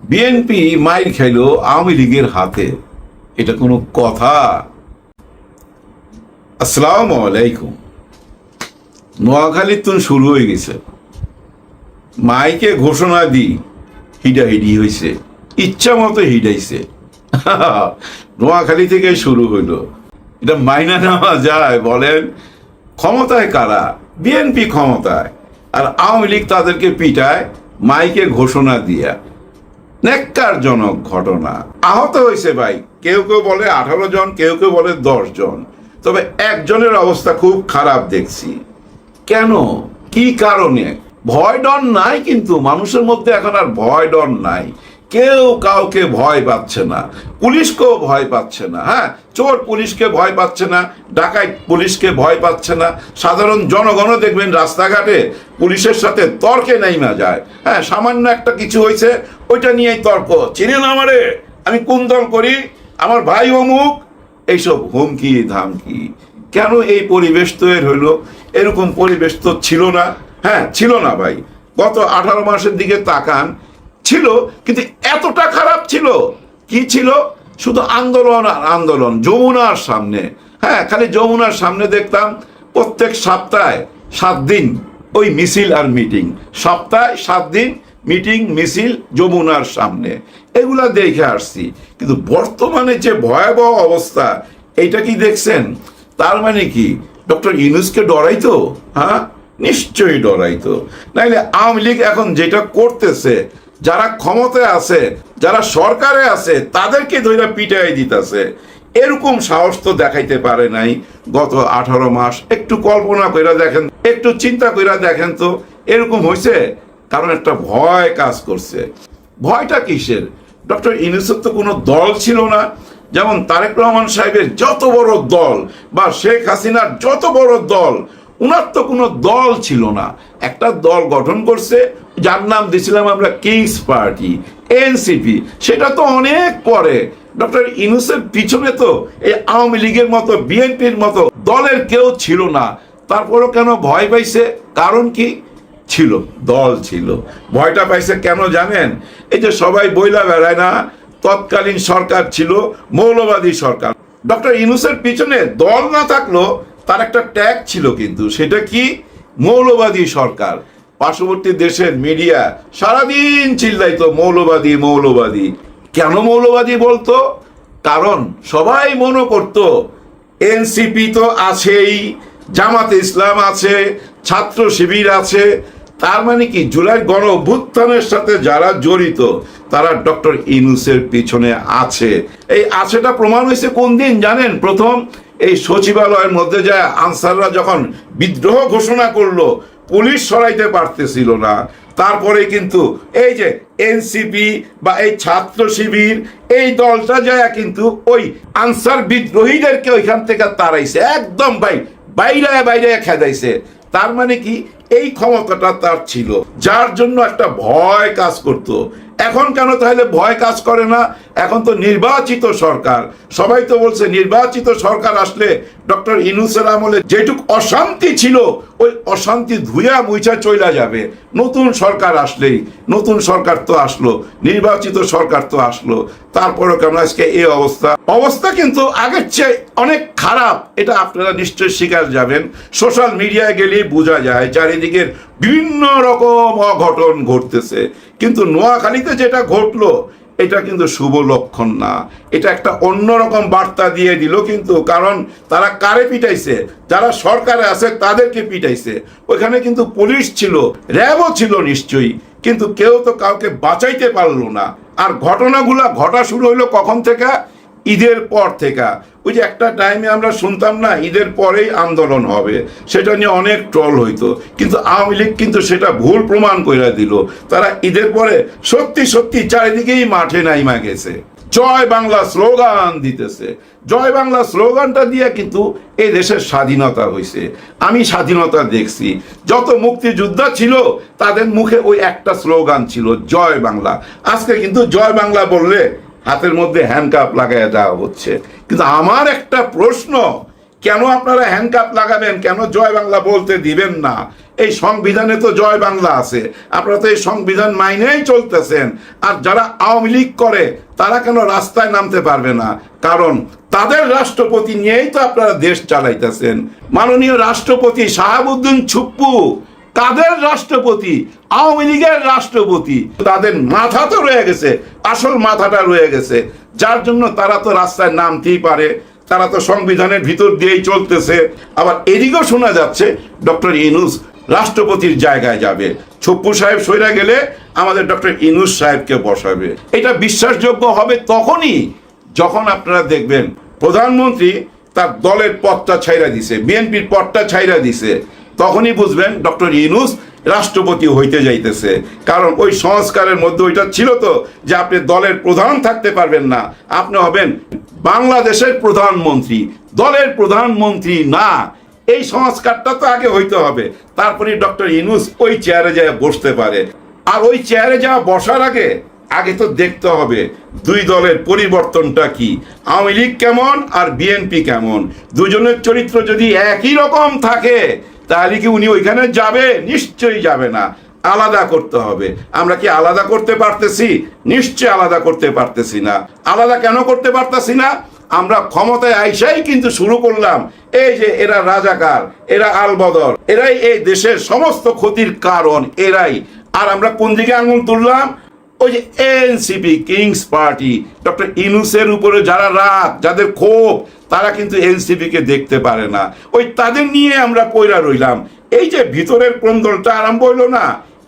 BNP মাইর খাইল আওয়ামী লীগের হাতে, এটা কোনো কথা? আসসালামু আলাইকুম। নোয়াখালীর তুন শুরু হয়ে গেছে, মাইকে ঘোষণা দি হিডাহিডি হয়েছে, ইচ্ছা মতো হিডাইছে। নোয়াখালী থেকে শুরু হইল, এটা মাইনা নেওয়া যায়? বলেন, ক্ষমতায় কারা? বিএনপি ক্ষমতায়, আর আওয়ামী লীগ তাদেরকে পিটায় মাইকে ঘোষণা দিয়া। ন্যাক্কারজনক ঘটনা। আহত হয়েছে ভাই, কেউ কেউ বলে 18 জন, কেউ কেউ বলে 10 জন, তবে একজনের অবস্থা খুব খারাপ দেখছি। কেন, কি কারণে? ভয় ডর নাই, কিন্তু মানুষের মধ্যে এখন আর ভয় ডর নাই। কেউ কাউকে ভয় পাচ্ছে না, পুলিশকেও ভয় পাচ্ছে না। হ্যাঁ, চোর পুলিশকে ভয় পাচ্ছে না, ডাকাত পুলিশকে ভয় পাচ্ছে না, সাধারণ জনগণও দেখবেন রাস্তাঘাটে পুলিশের সাথে তর্কে নাইমা যায়। হ্যাঁ, সামান্য একটা কিছু হয়েছে, ওইটা নিয়েই তর্ক। চিনেন আমারে, আমি কোন দল করি, আমার ভাই অমুক, এইসব হুমকি ধামকি। কেন এই পরিবেশ তৈরি হইলো? এরকম পরিবেশ তো ছিল না। হ্যাঁ, ছিল না ভাই। গত 18 মাসের দিকে তাকান, ছিল, কিন্তু এতটা খারাপ ছিল? কি ছিল? শুধু আন্দোলন আর আন্দোলন যমুনার সামনে। হ্যাঁ, খালি যমুনার সামনে দেখতাম প্রত্যেক সপ্তাহে 7 দিন ওই মিছিল আর মিটিং, সপ্তাহে 7 দিন মিটিং মিছিল যমুনার সামনে, এগুলা দেখে আসছি। কিন্তু বর্তমানে যে ভয়াবহ অবস্থা, এইটা কি দেখছেন? তার মানে কি ডক্টর ইউনূসকে ডরাইতো? হ্যাঁ, নিশ্চয়ই ডরাইতো। নাইলে আওয়ামী লীগ এখন যেটা করতেছে, যারা ক্ষমতায় আছে, যারা সরকারে আছে, তাদেরকে ধরে পিটাই দিতেছে, এরকম সাহস তো দেখাইতে পারে নাই গত 18 মাস। একটু কল্পনা কইরা দেখেন, একটু চিন্তা কইরা দেখেন তো, এরকম হয়েছে? কারণ একটা ভয় কাজ করছে। ভয়টা কিসের? ডক্টর ইউনূসের তো কোনো দল ছিল না। যেমন তারেক রহমান সাহেবের যত বড় দল, বা শেখ হাসিনার যত বড় দল, উনার তো কোনো দল ছিল না। একটা দল গঠন করছে, যার নাম দিয়েছিলাম আমরা কিংস পার্টি, এনসিপি। সেটা তো অনেক পরে। ডক্টর ইউনূসের পিছনে তো এই আওয়ামী লীগের মতো, বিএনপির মতো দলের কেউ ছিল না। তারপরও কেন ভয় পাইছে? কারণ কি ছিল? দল ছিল। ভয়টা পাইছে কেন জানেন? এই যে সবাই বইলা বেড়ায় না, তৎকালীন সরকার ছিল মৌলবাদী সরকার। ডক্টর ইউনূসের পিছনে দল না থাকলো, তার একটা ট্যাগ ছিল, কিন্তু সেটা কি? মৌলবাদী সরকার। পার্শ্ববর্তী দেশের মিডিয়া সারাদিন চিল্লাইতো মৌলবাদী মৌলবাদী। কেন মৌলবাদী বলতো? কারণ সবাই মনে করত এনসিপি তো আছেই, জামাতে ইসলাম আছে, ছাত্র শিবির আছে, তার মানে কি জুলাই গণ অভ্যুত্থানের সাথে যারা জড়িত, তারা ডক্টর ইউনূসের পিছনে আছে। এই আছেটা প্রমাণ হয়েছে কোন দিন জানেন? প্রথম এই সচিবালয়ের মধ্যে যায় আনসাররা যখন বিদ্রোহ ঘোষণা করলো, পুলিশ সরাইতে পারতেছিল না। তারপরে কিন্তু এই যে এনসিপি বা এই ছাত্র শিবির, এই দলটা যায় কিন্তু ওই আনসার বিদ্রোহীদেরকে ওইখান থেকে তাড়াইছে, একদম ভাই বাইরে বাইরে খেদাইছে। তার মানে কি এই ক্ষমতাটা তার ছিল, যার জন্য একটা ভয় কাজ করত। এখন কেন তাহলে ভয় কাজ করে না? এখন তো নির্বাচিত সরকার, সবাই তো বলছে নির্বাচিত সরকার আসলে ডক্টর ইউনূসের আমলে যেটুক অশান্তি ছিল, ওই অশান্তি ধুইয়া মুইছা চইলা যাবে। নতুন সরকার আসলেই, নতুন সরকার তো আসলো, নির্বাচিত সরকার তো আসলো, তারপরও কেন আজকে এই অবস্থা? অবস্থা কিন্তু আগের চেয়ে অনেক খারাপ, এটা আপনারা নিশ্চয়ই স্বীকার যাবেন। সোশ্যাল মিডিয়ায় গেলেই বোঝা যায় চারিদিকের বিভিন্ন রকম অঘটন ঘটতেছে। কিন্তু নোয়াখালীতে যেটা ঘটলো, এটা কিন্তু শুভ লক্ষণ না। এটা একটা অন্যরকম বার্তা দিয়ে দিল কিন্তু। কারণ তারা কারে পিটাইছে? যারা সরকারে আছে তাদেরকে পিটাইছে। ওইখানে কিন্তু পুলিশ ছিল, র্যাবও ছিল নিশ্চয়ই, কিন্তু কেউ তো কাউকে বাঁচাইতে পারলো না। আর ঘটনাগুলা ঘটা শুরু হইলো কখন থেকে? ঈদের পর থেকে। ওই যে একটা টাইমে আমরা শুনতাম না, ঈদের পরেই আন্দোলন হবে, সেটা নিয়ে অনেক ট্রল হইতো, কিন্তু আওয়ামী লীগ কিন্তু সেটা ভুল প্রমাণ করে দিল। তারা ঈদের পরে সত্যি সত্যি চারিদিকেই মাঠে নাইমা গেছে, জয় বাংলা স্লোগান দিতেছে। জয় বাংলা স্লোগানটা দিয়ে কিন্তু এই দেশের স্বাধীনতা হয়েছে। আমি স্বাধীনতা দেখছি, যত মুক্তিযোদ্ধা ছিল তাদের মুখে ওই একটা স্লোগান ছিল, জয় বাংলা। আজকে কিন্তু জয় বাংলা বললে হাতের মধ্যে হ্যান্ডকাপ লাগাইয়া দেওয়া হচ্ছে। কিন্তু আমার একটা প্রশ্ন, কেন আপনারা হ্যান্ডকাপ লাগাবেন? কেন জয় বাংলা বলতে দিবেন না? এই সংবিধানে তো জয় বাংলা আছে, আপনারা তো এই সংবিধান মাইনেই চলতেছেন। আর যারা আওয়ামী লীগ করে তারা কেন রাস্তায় নামতে পারবে না? কারণ তাদের রাষ্ট্রপতি নিয়েই তো আপনারা দেশ চালাইতেছেন। মাননীয় রাষ্ট্রপতি শাহাবুদ্দিন ছুপ্পু তাদের রাষ্ট্রপতি, আওয়ামী লীগের রাষ্ট্রপতি। তাদের মাথা তো রয়ে গেছে, আসল মাথাটা রয়ে গেছে, যার জন্য তারা তো রাস্তায় নামতেই পারে। তারা তো সংবিধানের ভিতর দিয়েই চলতেছে। আবার এদিকেও শোনা যাচ্ছে ডক্টর ইউনূস রাষ্ট্রপতির জায়গায় যাবে। ছপ্পু সাহেব সইরা গেলে আমাদের ডক্টর ইউনূস সাহেবকে বসাবে। এটা বিশ্বাসযোগ্য হবে তখনই যখন আপনারা দেখবেন প্রধানমন্ত্রী তার দলের পদটা ছাইরা দিছে, বিএনপির পদটা ছাইরা দিছে, তখনই বুঝবেন ডক্টর ইউনূস রাষ্ট্রপতি হইতে যাইতেছে। কারণ ওই সংস্কারের মধ্যে ওইটা ছিল তো যে আপনি দলের প্রধান থাকতে পারবেন না, আপনি হবেন বাংলাদেশের প্রধানমন্ত্রী, দলের প্রধানমন্ত্রী না। এই সংস্কারটা তো আগে হইতে হবে, তারপরে ডক্টর ইউনূস ওই চেয়ারে যায় বসতে পারে। আর ওই চেয়ারে যাওয়া বসার আগে আগে তো দেখতে হবে দুই দলের পরিবর্তনটা কি, আওয়ামী লীগ কেমন আর বিএনপি কেমন। দুজনের চরিত্র যদি একই রকম থাকে তাহলে কি উনি ওইখানে যাবে? নিশ্চয়ই যাবে না, আলাদা করতে হবে। আমরা কি আলাদা করতে পারতেছি? নিশ্চয় আলাদা করতে পারতেছি না। আলাদা কেন করতে পারতেছি না? আমরা ক্ষমতায় আইসাই কিন্তু শুরু করলাম এই যে এরা রাজাকার, এরা আলবদর, এরাই এই দেশের সমস্ত ক্ষতির কারণ, এরাই। আর আমরা কোন দিকে আঙুল তুললাম? ওই যে এনসিপি, কিংস পার্টি, ডক্টর ইউনূসের উপরে যারা রাগ, যাদের ক্ষোভ, তারা কিন্তু এনসিপি কে দেখতে পারে না। ওই তাদের নিয়ে আমরা পয়রা রইলাম। এই যে ভিতরের কোন্দলটা আরম্ভ হইলো না,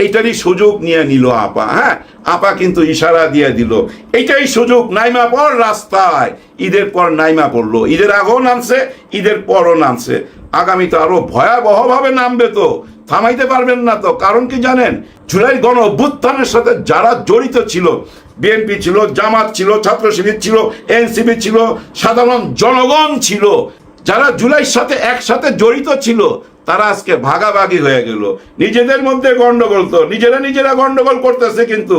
এইটারই সুযোগ নিয়ে নিল আপা। হ্যাঁ, আপা কিন্তু ইশারা দিয়ে দিল এইটাই সুযোগ। নাইমা পড় রাস্তায়, ঈদের পর নাইমা পড়লো, ঈদের আগেও নামছে, ঈদের পরও নামছে, আগামী তো আরো ভয়াবহ ভাবে নামবে। তো থামাইতে পারবেন না তো। কারণ কি জানেন? জুলাই গণ অভ্যুত্থানের সাথে যারা জড়িত ছিল, বিএনপি ছিল, জামাত ছিল, ছাত্র শিবির ছিল, এনসিপি ছিল, সাধারণ জনগণ ছিল, যারা জুলাইয়ের সাথে একসাথে জড়িত ছিল, তারা আজকে ভাগাভাগি হয়ে গেল। নিজেদের মধ্যে গন্ডগোল, তো নিজেরা গন্ডগোল করতেছে, কিন্তু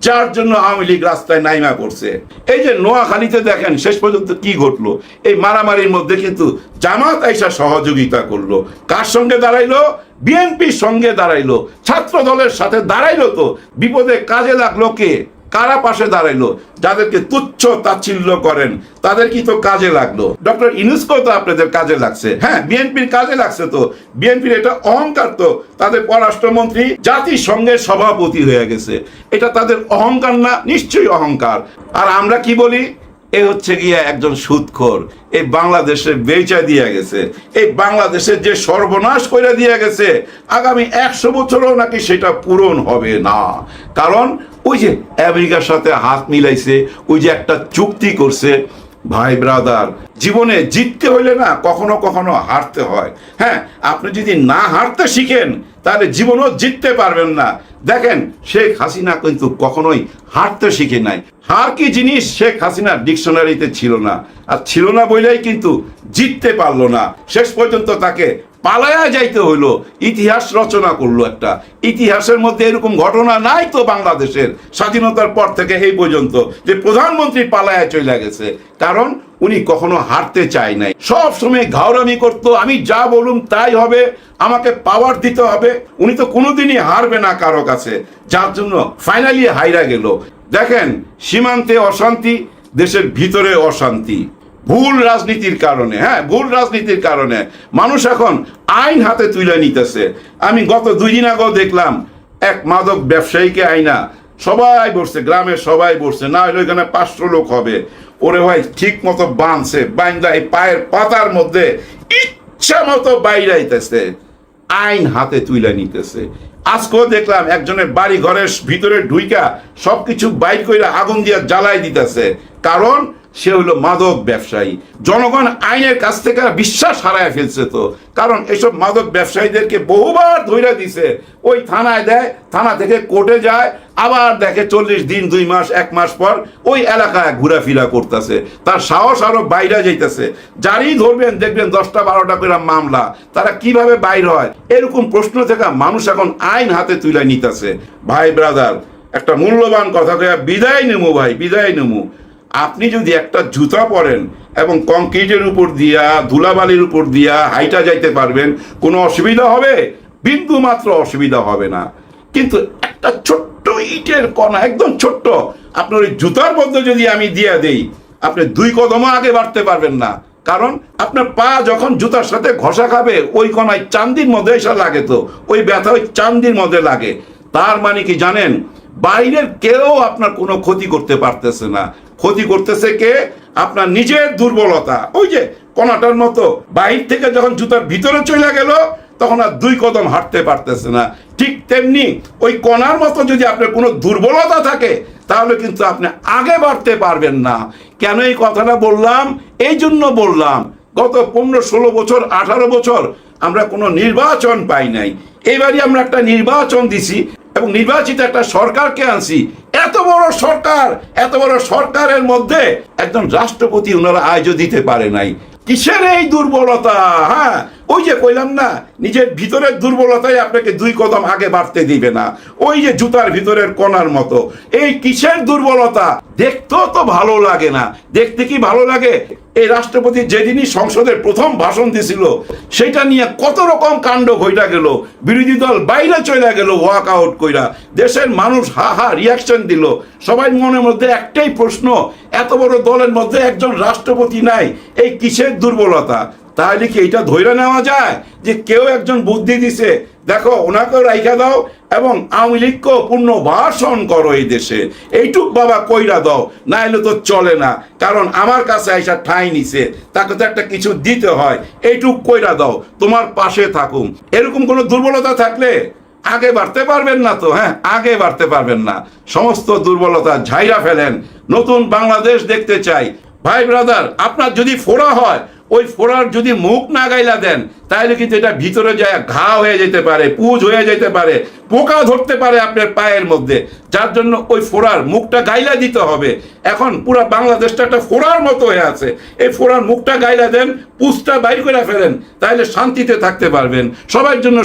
যার জন্য আওয়ামী লীগ রাস্তায় নাইমা পড়ছে। এই যে নোয়াখালীতে দেখেন শেষ পর্যন্ত কি ঘটলো, এই মারামারির মধ্যে কিন্তু জামাত আইসা সহযোগিতা করলো। কার সঙ্গে দাঁড়াইলো? বিএনপির সঙ্গে দাঁড়াইলো, ছাত্র দলের সাথে দাঁড়াইলো। তো বিপদে কাজে লাগলো কে? কারা পাশে দাঁড়াইলো? যাদেরকে তুচ্ছ তাচ্ছিল্য করেন তাদের কি তো কাজে লাগলো? ডক্টর ইউনূসকেও তো আপনাদের কাজে লাগছে। হ্যাঁ, বিএনপির কাজে লাগছে। তো বিএনপির এটা অহংকার, তো তাদের পররাষ্ট্রমন্ত্রী জাতিসংঘের সভাপতি হয়ে গেছে, এটা তাদের অহংকার না? নিশ্চয়ই অহংকার। আর আমরা কি বলি? এ হচ্ছে গিয়া একজন সুদখোর, এই বাংলাদেশে বেচা দিয়ে গেছে, এই বাংলাদেশের যে সর্বনাশ করে দিয়ে গেছে, আগামী 100 বছরও নাকি সেটা পূরণ হবে না। কারণ ওই যে আমেরিকার সাথে হাত মিলাইছে, ওই যে একটা চুক্তি করছে। ভাই ব্রাদার, জীবনে জিততে হইলে না কখনো কখনো হারতে হয়। হ্যাঁ, আপনি যদি না হারতে শিখেন তাহলে জীবনও জিততে পারবেন না। দেখেন, শেখ হাসিনা কিন্তু কখনোই হারতে শিখে নাই। হার কি জিনিস শেখ হাসিনার ডিকশনারিতে ছিল না, আর ছিল না বলেই কিন্তু জিততে পারলো না। শেষ পর্যন্ত তাকে পালায়া যাইতে হইলো, ইতিহাস রচনা করলো একটা। ইতিহাসের মধ্যে এরকম ঘটনা নাই তো বাংলাদেশের স্বাধীনতার পর থেকে এই পর্যন্ত যে প্রধানমন্ত্রী পালায়া চলে গেছে। কারণ উনি কখনো হারতে চায় নাই, সব সময় ঘাওরামি করতো, আমি যা বলুম তাই হবে, আমাকে পাওয়ার দিতে হবে। উনি তো কোনোদিনই হারবে না কারো কাছে, যার জন্য ফাইনালি হাইরা গেল। দেখেন, সীমান্তে অশান্তি, দেশের ভিতরে অশান্তি, ভুল রাজনীতির কারণে। হ্যাঁ, ভুল রাজনীতির কারণে মানুষ এখন আইন হাতে তুলে নিতেছে। আমি গত 2 দিন আগেও দেখলাম এক মাদক ব্যবসায়ীকে আইনা সবাই বসছে, গ্রামের সবাই বসছে, না হলে ওইখানে 500 লোক হবে। ওরে ভাই, ঠিক মতো বাঁধছে, বাইন্দা এই পায়ের পাতার মধ্যে ইচ্ছা মতো বাইরাইতেছে, আইন হাতে তুলে নিতেছে। আজকেও দেখলাম একজনের বাড়ি ঘরের ভিতরে ঢুইকা সবকিছু বাইর করে আগুন দিয়ে জ্বালাই দিতেছে। কারণ সে হলো মাদক ব্যবসায়ী। জনগণ আইনের কাছ থেকে বিশ্বাস হারায় ফেলছে। তো কারণ এসব মাদক ব্যবসায়ীদেরকে বহুবার ধইরা দিছে, ওই থানায় দেয়, থানা থেকে কোর্টে যায়, আবার দেখে 40 দিন, 2 মাস, 1 মাস পর ওই এলাকায় ঘোরাফেরা করতেছে, তার সাহস আরো বাইরে যাইতেছে। যারই ধরবেন দেখবেন 10টা 12টা করে মামলা। তারা কিভাবে বাইর হয়? এরকম প্রশ্ন থেকে মানুষ এখন আইন হাতে তুলে নিতেছে। ভাই ব্রাদার, একটা মূল্যবান কথা কয়ে বিদায় নেবো ভাই, বিদায় নেবো। আপনি যদি একটা জুতা পরেন এবং কংক্রিটের উপর দিয়া, ধুলাবালির উপর দিয়া হাইটা যাইতে পারবেন, কোনো অসুবিধা হবে? বিন্দু মাত্র অসুবিধা হবে না। কিন্তু একটা ছোট্ট ইটের কণা, একদম ছোট্ট, আপনার ওই জুতার মধ্যে যদি আমি দিয়ে দেই, আপনি 2 কদমও আগে বাড়তে পারবেন না। কারণ আপনার পা যখন জুতার সাথে ঘষা খাবে, ওই কণায় চান্দির মধ্যে এসে লাগে, তো ওই ব্যথা ওই চান্দির মধ্যে লাগে। তার মানে কি জানেন, বাইরের কেউ আপনার কোনো ক্ষতি করতে পারতেছে না। ক্ষতি করতেছে কে? আপনার নিজের দুর্বলতা। ওই যে কণাটার মতো বাইরে থেকে যখন জুতার ভিতরে চলে গেল, তখন আর 2 কদম হাঁটতে পারতেছে না। ঠিক তেমনি ওই কণার মতো যদি আপনার কোনো দুর্বলতা থাকে, তাহলে কিন্তু আপনি আগে বাড়তে পারবেন না। কেন এই কথাটা বললাম? এই জন্য বললাম, গত 15-16 বছর, 18 বছর আমরা কোনো নির্বাচন পাই নাই। এবারই আমরা একটা নির্বাচন দিছি এবং নির্বাচিত একটা সরকারকে আনছি। এত বড় সরকার, এত বড় সরকারের মধ্যে একজন রাষ্ট্রপতি ওনারা আয়োজন দিতে পারে নাই। কিসের এই দুর্বলতা? হ্যাঁ, ওই যে কইলাম না, নিজের ভিতরের দুর্বলতাই আপনাকে 2 কদম আগে বাড়তে দিবে না। ওই যে জুতার ভিতরের কণার মতো। এই কিসের দুর্বলতা? দেখতেও তো ভালো লাগে না। দেখতে কি ভালো লাগে? এই রাষ্ট্রপতি যেদিনই সংসদের প্রথম ভাষণ দিছিল, সেটা নিয়ে কত রকম কাণ্ড ঘইটা গেল। বিরোধী দল বাইরে চলে গেল ওয়াক আউট কইরা। দেশের মানুষ হা হা রিয়াকশন দিল। সবাই মনের মধ্যে একটাই প্রশ্ন, এত বড় দলের মধ্যে একজন রাষ্ট্রপতি নাই, এই কিসের দুর্বলতা? তাহলে কি এটা ধরে নেওয়া যায় যে কেউ একজন বুদ্ধি দিছে, দেখো ওনাকেও রাইখা দাও এবং আওয়ামী লীগকেও পুনর্বাসন করো এই দেশে, এইটুক বাবা কইরা দাও, না এলে তো চলে না। কারণ আমার কাছে আইসা ঠাঁই নিছে, তাকে তো একটা কিছু দিতে হয়, এইটুক কইরা দাও, তোমার পাশে থাকুম। এরকম কোনো দুর্বলতা থাকলে আগে বাড়তে পারবেন না তো। হ্যাঁ, আগে বাড়তে পারবেন না। সমস্ত দুর্বলতা ঝাইরা ফেলেন। নতুন বাংলাদেশ দেখতে চাই। ভাই ব্রাদার, আপনার যদি ফোড়া হয়, ওই ফোড়ার যদি মুখ না গাইলা দেন, তাহলে কিন্তু এটা ভিতরে যায় ঘা হয়ে যেতে পারে, পুজ হয়ে যেতে পারে, পোকা ধরতে পারে আপনার পায়ের মধ্যে। যার জন্য ওই ফোড়ার মুখটা গাইলা দিতে হবে। এখন পুরো বাংলাদেশটা একটা ফোড়ার মতো হয়ে আছে। এই ফোড়ার মুখটা গাইলা দেন, পুজটা বাইর করে ফেলেন, তাহলে শান্তিতে থাকতে পারবেন। সবার জন্য